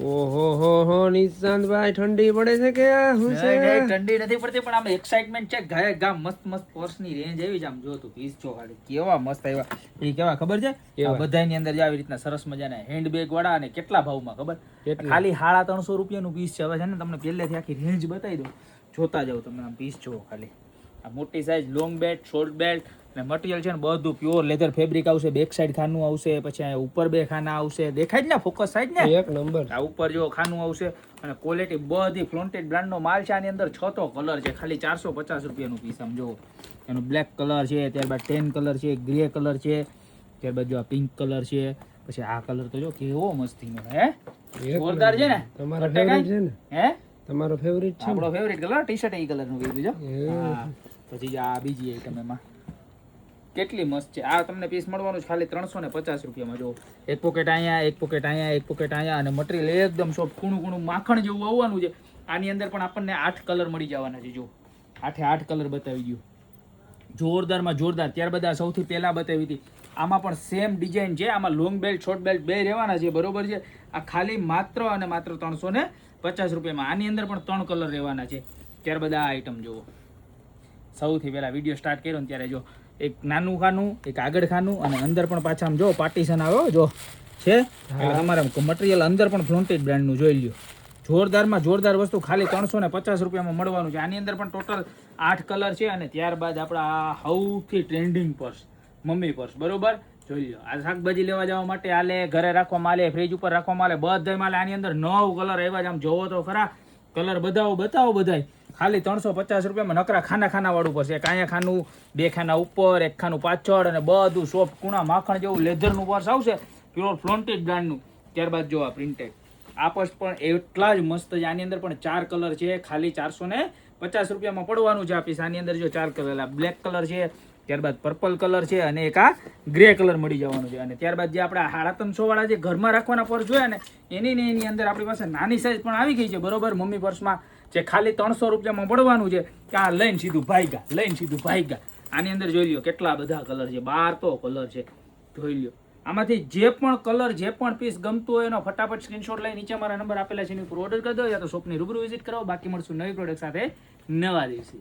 ઓહો હો નિશાંતભાઈ ઠંડી પડે છે કે શું છે? નહીં, ઠંડી નથી પડતી પણ આમ એક્સાઇટમેન્ટ છે. ગાય ગામ મસ્ત પર્સની રેન્જ આવી છે. આમ જો તું પીસ જો ખાલી કેવા મસ્ત આવ્યા. એ કેવા ખબર છે? આ બધાની અંદર જે આવી રીતના સરસ મજાના હેન્ડબેગ વાળા અને કેટલા ભાવમાં ખબર? ખાલી 350 રૂપિયાનું પીસ છે. હવે છે ને તમને પહેલેથી આખી રેન્જ બતાવી દઉં, જોતા જાવ તમે. આમ પીસ જુઓ ખાલી. આ મોટી size long belt, short belt અને મટીરિયલ છે ને બધું પ્યોર લેધર ફેબ્રિક આવશે. બેક સાઈડ ખાનું આવશે, પછી આ ઉપર 2 ખાના આવશે. દેખાય જ ને ફોકસ સાઈડ ને એક નંબર. આ ઉપર જો ખાનું આવશે અને ક્વોલિટી બધી ફ્લોન્ટેડ બ્રાન્ડનો માલ છે. આની અંદર 6 તો કલર છે. ખાલી 450 રૂપિયાનું પીસ. આમ જો એનો બ્લેક કલર છે, ત્યારબાદ ટેન કલર છે, ગ્રે કલર છે, ત્યારબાદ જો આ પિંક કલર છે, પછી આ કલર તો જો કેવો મસ્તીનો હે, જોરદાર છે ને. તમારો ફેવરિટ છે ને? હે, તમારો ફેવરિટ છે? આપણો ફેવરિટ કલર ટી-શર્ટ એ કલરનું કીધું જો. હા, પછી આ બીજી આઈટમ એમાં કેટલી મસ્ત છે. આ તમને પીસ મળવાનું છે ખાલી 350 રૂપિયામાં. જો એક પોકેટ અહીંયા, એક પોકેટ અહીંયા, એક પોકેટ અહીંયા અને મટીરિયલ એકદમ સોફ્ટ, કૂણું કૂણું માખણ જેવું આવવાનું છે. આની અંદર પણ આપણને 8 કલર મળી જવાના છે. જો 8 કલર બતાવી દઉં, જોરદારમાં જોરદાર. ત્યારબાદ આ સૌથી પહેલા બતાવી હતી, આમાં પણ સેમ ડિઝાઇન છે. આમાં લોંગ બેલ્ટ, શોર્ટ બેલ્ટ બે રહેવાના છે, બરોબર છે. આ ખાલી માત્ર અને માત્ર 350 રૂપિયામાં. આની અંદર પણ 3 કલર રહેવાના છે. ત્યારબાદ આ આઈટમ જુઓ. સૌથી પહેલા વિડીયો સ્ટાર્ટ કર્યો ને ત્યારે જો એક નાનું ખાનું, એક આગળ ખાનું અને અંદર પણ પાછા આમ જો પાર્ટીશન આવે જો છે. એટલે તમારે મટીરિયલ અંદર પણ ફ્લોન્ટેડ બ્રાન્ડનું જોઈ લ્યો. જોરદારમાં જોરદાર વસ્તુ ખાલી 350 રૂપિયામાં મળવાનું છે. આની અંદર પણ ટોટલ 8 કલર છે. અને ત્યારબાદ આપણા આ સૌથી ટ્રેન્ડિંગ પર્સ, મમ્મી પર્સ, બરોબર જોઈ લો. આ શાકભાજી લેવા જવા માટે આલે, ઘરે રાખવામાં આલે, ફ્રીજ ઉપર રાખવામાં આલે, બધા માલે. આની અંદર 9 કલર આવ્યા છે. આમ જોવો તો ખરા કલર બતાવો બધાય. ખાલી 350 રૂપિયામાં નકરા ખાના વાળું પડશે. એક અહીંયા ખાનું, 2 ખાના ઉપર, 1 ખાનું પાછળ અને બધું સોફ્ટ કૂણા માખણ જેવું લેધરનું પર્સ આવશે, પ્યોર ફ્લોન્ટેડ બ્રાન્ડનું. ત્યારબાદ જો આ પ્રિન્ટેડ આ પર્સ પણ એટલા જ મસ્ત છે. આની અંદર પણ 4 કલર છે. ખાલી 450 રૂપિયામાં પડવાનું છે આ પીસ. આની અંદર જો 4 કલર, આ બ્લેક કલર છે, ત્યારબાદ પર્પલ કલર છે અને એક આ ગ્રે કલર મળી જવાનું છે. અને ત્યારબાદ જે આપણે 350 વાળા જે ઘરમાં રાખવાના પર્સ જોયા ને એની અંદર આપણી પાસે નાની સાઈઝ પણ આવી ગઈ છે, બરોબર. મમ્મી પર્સમાં જે ખાલી 300 રૂપિયામાં પડવાનું છે. ત્યાં લઈને સીધું ભાઈગા. આની અંદર જોઈ લ્યો કેટલા બધા કલર છે, 12 તો કલર છે. જોઈ લ્યો. આમાંથી જે પણ કલર, જે પણ પીસ ગમતું હોય એનો ફટાફટ સ્ક્રીનશોટ લઈ નીચે મારા નંબર આપેલા છે એની ઉપર ઓર્ડર કરી દો, યા તો શોપની રૂબરૂ વિઝિટ કરો. બાકી મળશું નવી પ્રોડક્ટ સાથે નવા દિવસે.